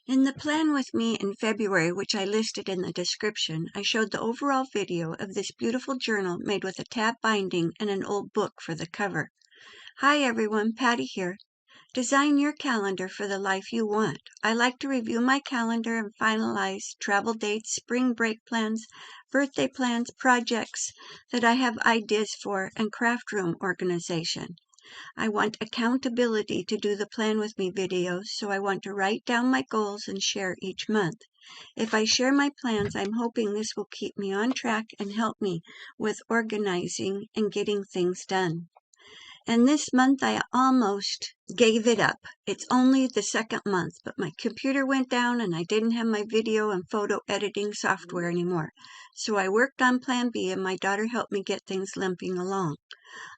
In the plan with me in February, which I listed in the description, I showed the overall video of this beautiful journal made with a tab binding and an old book for the cover. Hi everyone, Patty here. Design your calendar for the life you want. I like to review my calendar and finalize travel dates, spring break plans, birthday plans, projects that I have ideas for, and craft room organization. I want accountability to do the plan with me videos, so I want to write down my goals and share each month. If I share my plans, I'm hoping this will keep me on track and help me with organizing and getting things done. And this month I almost gave it up. It's only the second month, but my computer went down and I didn't have my video and photo editing software anymore. So I worked on Plan B and my daughter helped me get things limping along.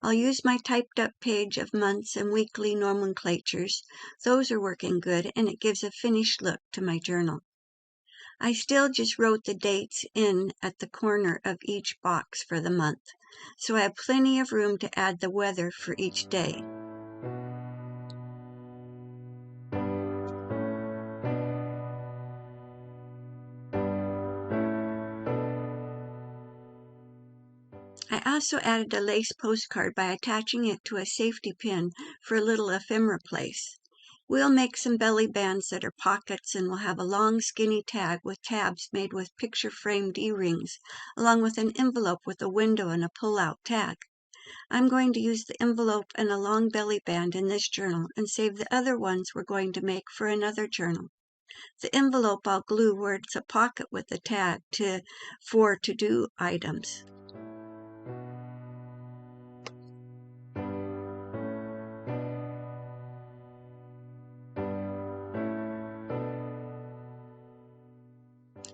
I'll use my typed up page of months and weekly nomenclatures. Those are working good and it gives a finished look to my journal. I still just wrote the dates in at the corner of each box for the month, so I have plenty of room to add the weather for each day. I also added a lace postcard by attaching it to a safety pin for a little ephemera place. We'll make some belly bands that are pockets and we'll have a long skinny tag with tabs made with picture-framed earrings, along with an envelope with a window and a pull-out tag. I'm going to use the envelope and a long belly band in this journal and save the other ones we're going to make for another journal. The envelope I'll glue where it's a pocket with the tag for to-do items.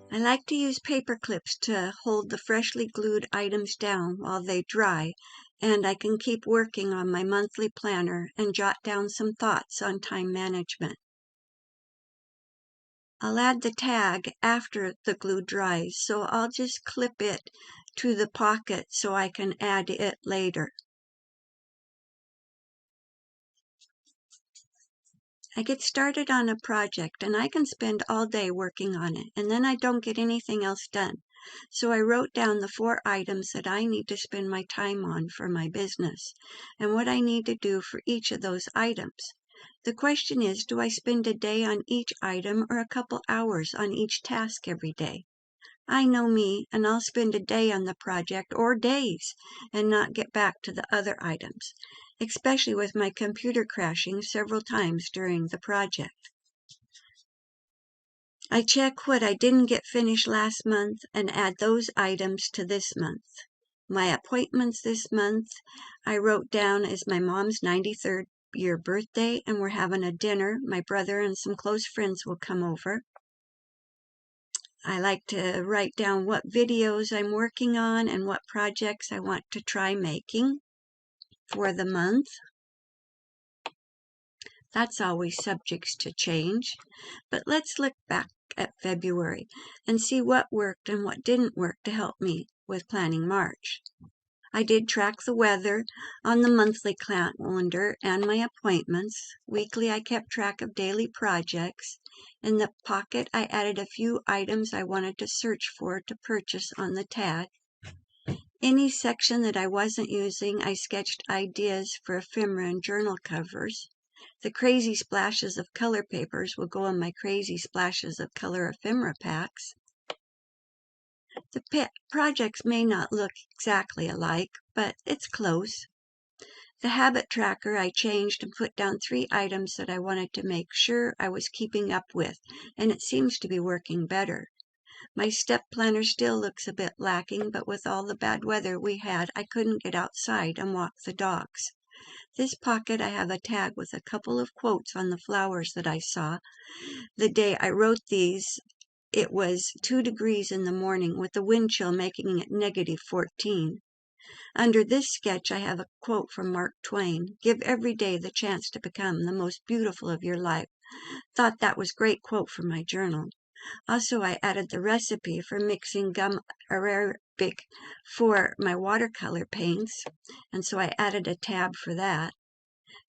I like to use paper clips to hold the freshly glued items down while they dry, and I can keep working on my monthly planner and jot down some thoughts on time management. I'll add the tag after the glue dries, so I'll just clip it to the pocket so I can add it later. I get started on a project and I can spend all day working on it, and then I don't get anything else done. So I wrote down the 4 items that I need to spend my time on for my business, and what I need to do for each of those items. The question is, do I spend a day on each item or a couple hours on each task every day? I know me, and I'll spend a day on the project or days and not get back to the other items, especially with my computer crashing several times during the project. I check what I didn't get finished last month and add those items to this month. My appointments this month I wrote down as my mom's 93rd year birthday, and we're having a dinner. My brother and some close friends will come over. I like to write down what videos I'm working on and what projects I want to try making for the month. That's always subject to change, but let's look back at February and see what worked and what didn't work to help me with planning March. I did track the weather on the monthly calendar and my appointments. Weekly, I kept track of daily projects. In the pocket, I added a few items I wanted to search for to purchase on the tag. Any section that I wasn't using, I sketched ideas for ephemera and journal covers. The crazy splashes of color papers will go in my crazy splashes of color ephemera packs. The projects may not look exactly alike, but it's close. The habit tracker I changed and put down 3 items that I wanted to make sure I was keeping up with, and it seems to be working better. My step planner still looks a bit lacking, but with all the bad weather we had, I couldn't get outside and walk the dogs. This pocket I have a tag with a couple of quotes on the flowers that I saw. The day I wrote these, it was 2 degrees in the morning with the wind chill making it -14. Under this sketch I have a quote from Mark Twain, "Give every day the chance to become the most beautiful of your life." Thought that was a great quote for my journal. Also, I added the recipe for mixing gum arabic for my watercolor paints, and so I added a tab for that.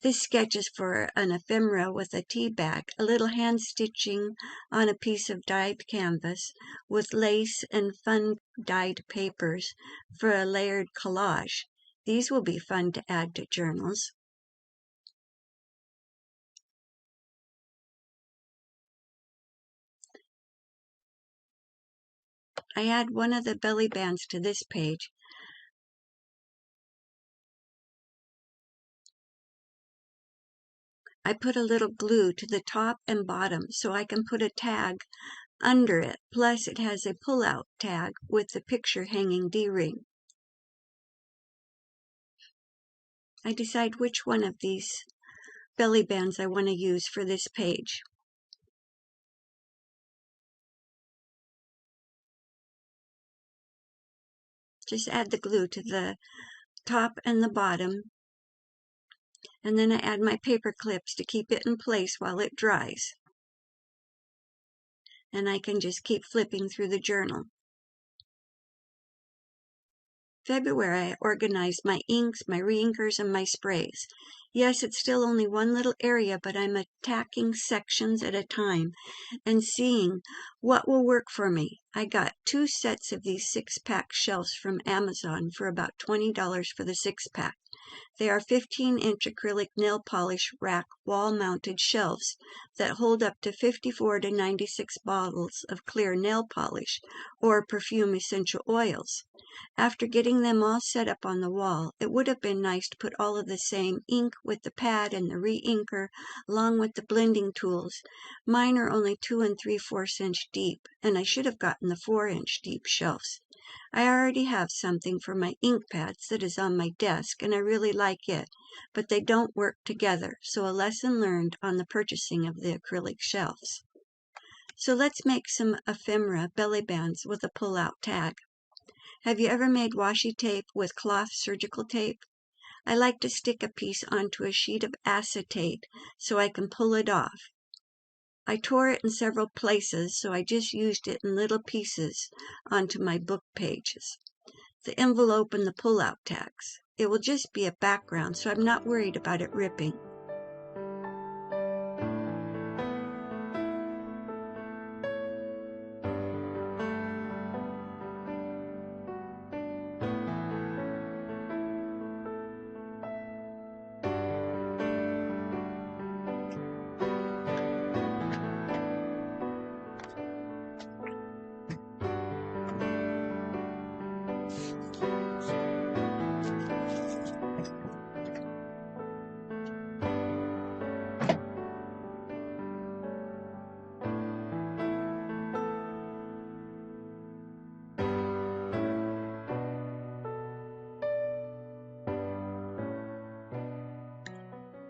This sketch is for an ephemera with a tea bag, a little hand stitching on a piece of dyed canvas with lace and fun dyed papers for a layered collage. These will be fun to add to journals. I add one of the belly bands to this page. I put a little glue to the top and bottom so I can put a tag under it. Plus it has a pull-out tag with the picture hanging D-ring. I decide which one of these belly bands I want to use for this page. Just add the glue to the top and the bottom, and then I add my paper clips to keep it in place while it dries. And I can just keep flipping through the journal. February, I organized my inks, my reinkers, and my sprays. Yes, it's still only one little area, but I'm attacking sections at a time and seeing what will work for me. I got 2 sets of these 6-pack shelves from Amazon for about $20 for the 6-pack. They are 15-inch acrylic nail polish rack wall-mounted shelves that hold up to 54 to 96 bottles of clear nail polish or perfume essential oils. After getting them all set up on the wall, it would have been nice to put all of the same ink with the pad and the re-inker along with the blending tools. Mine are only 2 3/4 inch deep, and I should have gotten the 4-inch deep shelves. I already have something for my ink pads that is on my desk, and I really like it, but they don't work together, so a lesson learned on the purchasing of the acrylic shelves. So let's make some ephemera belly bands with a pull-out tag. Have you ever made washi tape with cloth surgical tape? I like to stick a piece onto a sheet of acetate so I can pull it off. I tore it in several places, so I just used it in little pieces onto my book pages. The envelope and the pull-out tags. It will just be a background, so I'm not worried about it ripping.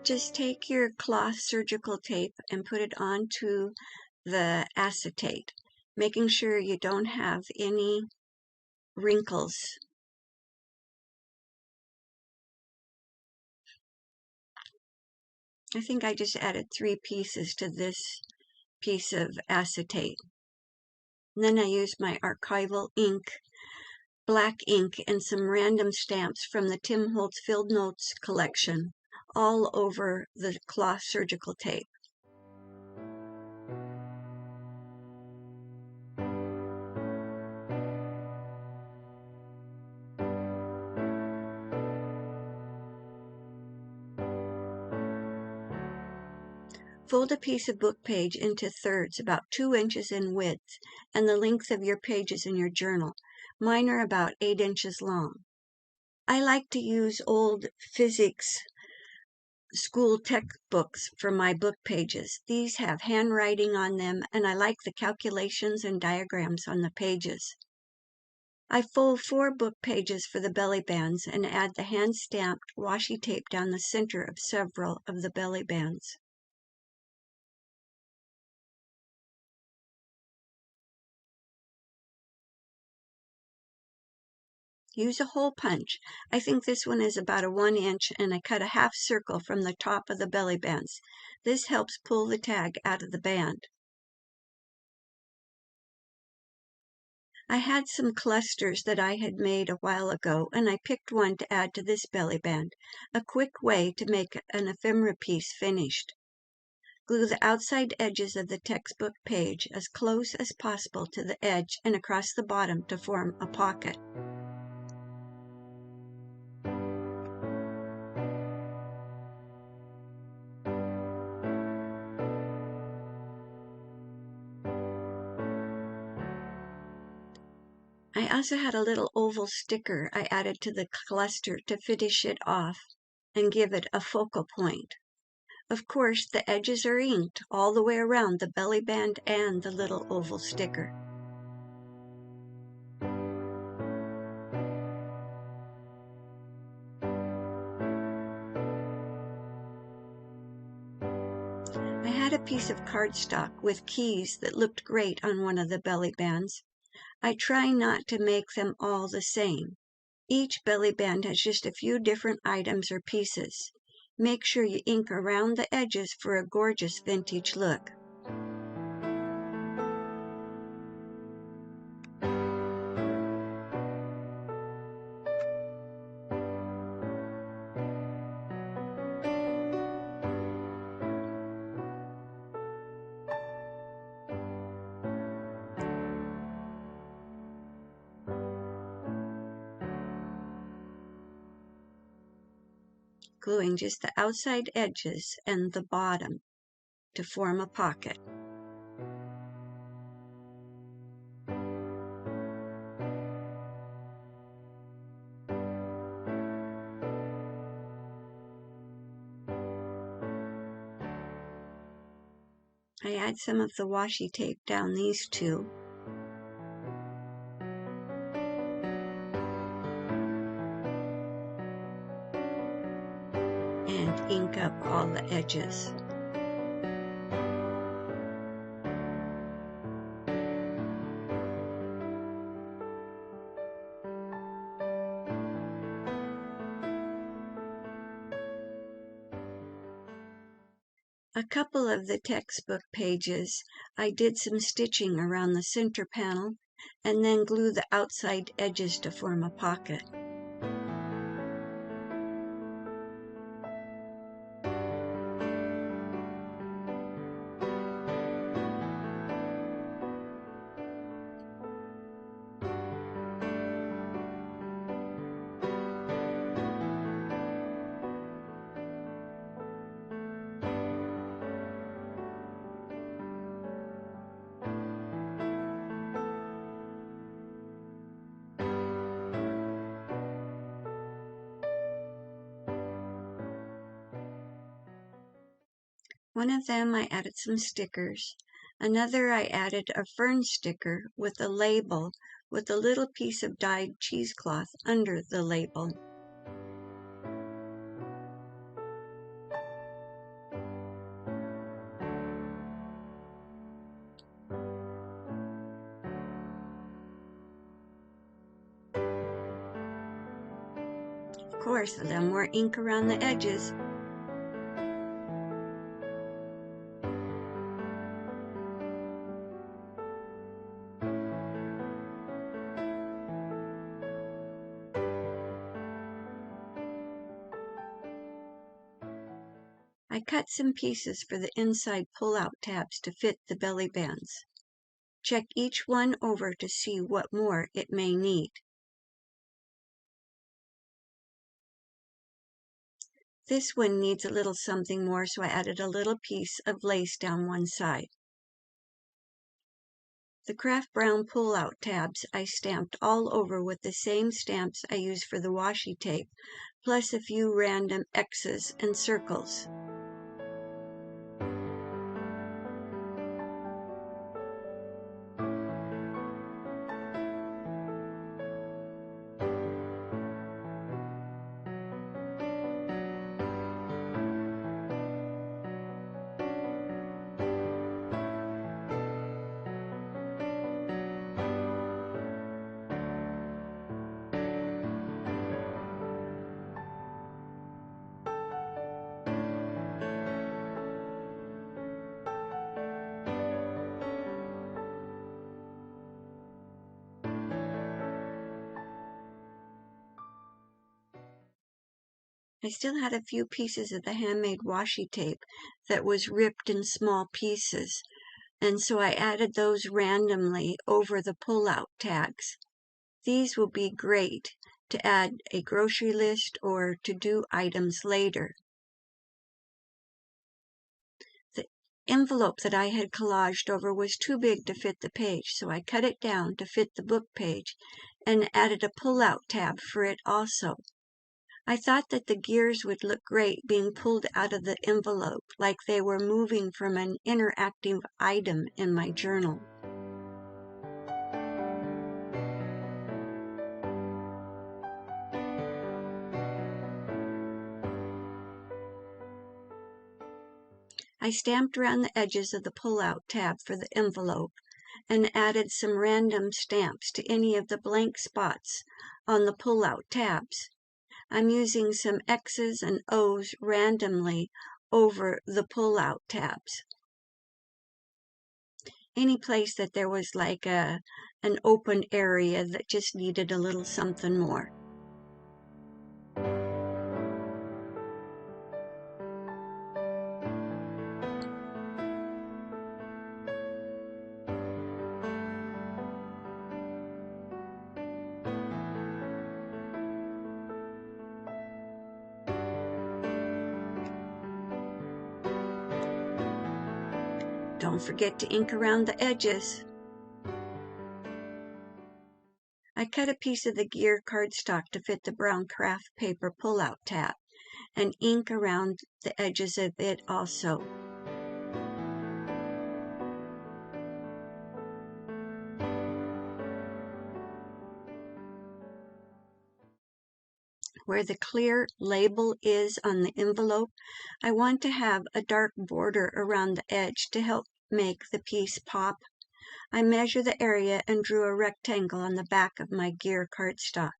Just take your cloth surgical tape and put it onto the acetate, making sure you don't have any wrinkles. I think I just added 3 pieces to this piece of acetate. And then I used my archival ink, black ink, and some random stamps from the Tim Holtz Field Notes collection all over the cloth surgical tape. Fold a piece of book page into thirds about 2 inches in width and the length of your pages in your journal. Mine are about 8 inches long. I like to use old physics school textbooks for my book pages. These have handwriting on them, and I like the calculations and diagrams on the pages. I fold 4 book pages for the belly bands and add the hand-stamped washi tape down the center of several of the belly bands. Use a hole punch. I think this one is about a 1 inch, and I cut a half circle from the top of the belly bands. This helps pull the tag out of the band. I had some clusters that I had made a while ago, and I picked one to add to this belly band, a quick way to make an ephemera piece finished. Glue the outside edges of the textbook page as close as possible to the edge and across the bottom to form a pocket. I also had a little oval sticker I added to the cluster to finish it off and give it a focal point. Of course, the edges are inked all the way around the belly band and the little oval sticker. I had a piece of cardstock with keys that looked great on one of the belly bands. I try not to make them all the same. Each belly band has just a few different items or pieces. Make sure you ink around the edges for a gorgeous vintage look. Gluing just the outside edges and the bottom to form a pocket. I add some of the washi tape down these two. And ink up all the edges. A couple of the textbook pages, I did some stitching around the center panel and then glue the outside edges to form a pocket. One of them I added some stickers. Another I added a fern sticker with a label with a little piece of dyed cheesecloth under the label. Of course, a little more ink around the edges. I cut some pieces for the inside pull-out tabs to fit the belly bands. Check each one over to see what more it may need. This one needs a little something more, so I added a little piece of lace down one side. The craft brown pull-out tabs I stamped all over with the same stamps I used for the washi tape, plus a few random X's and circles. I still had a few pieces of the handmade washi tape that was ripped in small pieces, and so I added those randomly over the pull-out tags. These will be great to add a grocery list or to-do items later. The envelope that I had collaged over was too big to fit the page, so I cut it down to fit the book page and added a pull-out tab for it also. I thought that the gears would look great being pulled out of the envelope, like they were moving from an interactive item in my journal. I stamped around the edges of the pull-out tab for the envelope and added some random stamps to any of the blank spots on the pull-out tabs. I'm using some X's and O's randomly over the pull-out tabs. Any place that there was like an open area that just needed a little something more. Don't forget to ink around the edges. I cut a piece of the gear cardstock to fit the brown craft paper pull-out tab and ink around the edges of it also. Where the clear label is on the envelope, I want to have a dark border around the edge to help make the piece pop. I measured the area and drew a rectangle on the back of my gear cardstock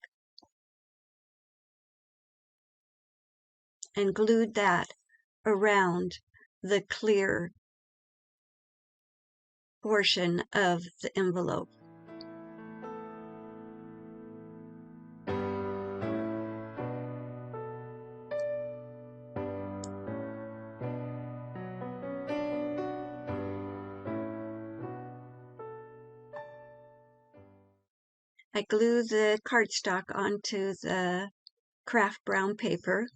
and glued that around the clear portion of the envelope. I glue the cardstock onto the craft brown paper.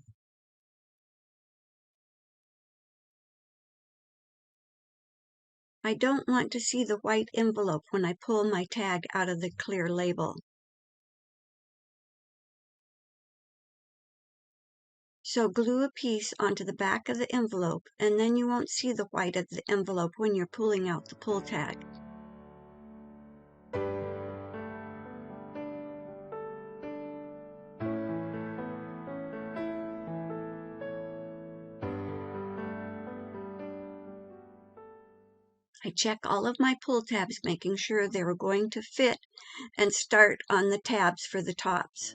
I don't want to see the white envelope when I pull my tag out of the clear label. So glue a piece onto the back of the envelope, and then you won't see the white of the envelope when you're pulling out the pull tag. I check all of my pull tabs, making sure they were going to fit, and start on the tabs for the tops.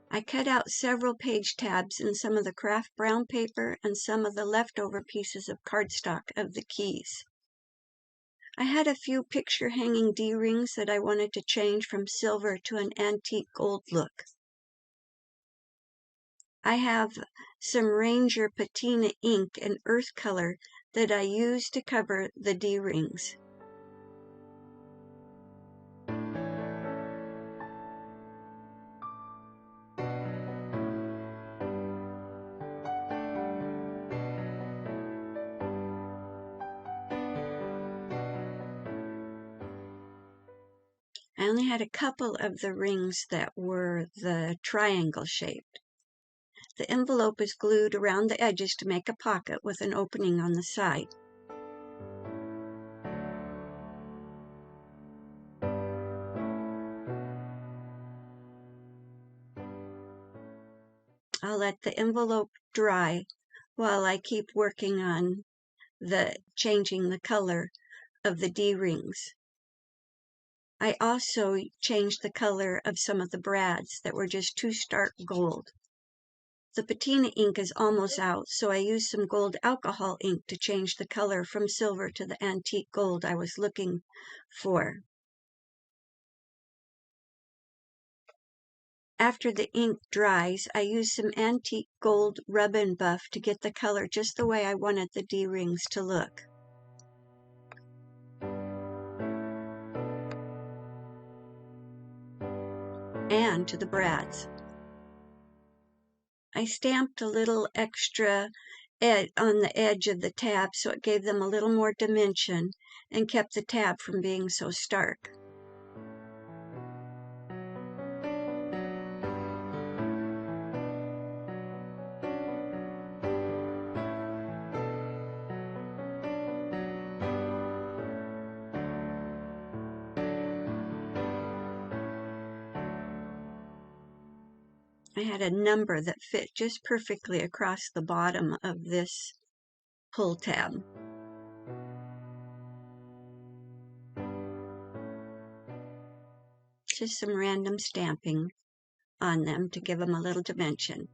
I cut out several page tabs in some of the craft brown paper and some of the leftover pieces of cardstock of the keys. I had a few picture hanging D-rings that I wanted to change from silver to an antique gold look. I have some Ranger patina ink and earth color that I use to cover the D-rings. I only had a couple of the rings that were the triangle shaped. The envelope is glued around the edges to make a pocket with an opening on the side. I'll let the envelope dry while I keep working on changing the color of the D-rings. I also changed the color of some of the brads that were just too stark gold. The patina ink is almost out, so I used some gold alcohol ink to change the color from silver to the antique gold I was looking for. After the ink dries, I use some antique gold rub and buff to get the color just the way I wanted the D-rings to look. And to the brads. I stamped a little extra on the edge of the tab so it gave them a little more dimension and kept the tab from being so stark. I had a number that fit just perfectly across the bottom of this pull tab. Just some random stamping on them to give them a little dimension.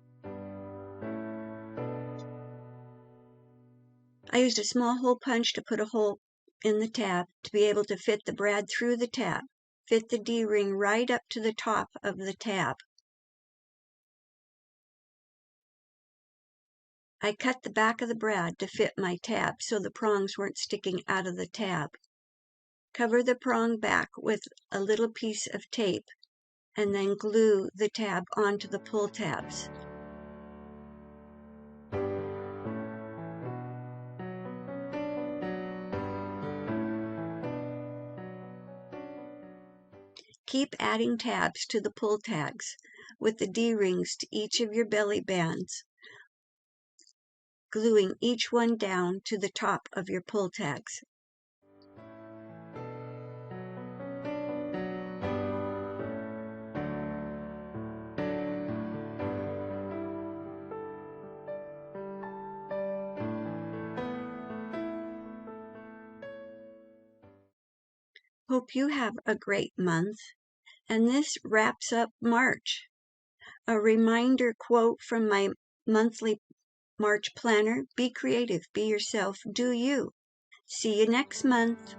I used a small hole punch to put a hole in the tab to be able to fit the brad through the tab. Fit the D-ring right up to the top of the tab. I cut the back of the brad to fit my tab so the prongs weren't sticking out of the tab. Cover the prong back with a little piece of tape and then glue the tab onto the pull tabs. Keep adding tabs to the pull tags with the D-rings to each of your belly bands, gluing each one down to the top of your pull tags. Hope you have a great month. And this wraps up March. A reminder quote from my monthly March planner: be creative, be yourself, do you. See you next month.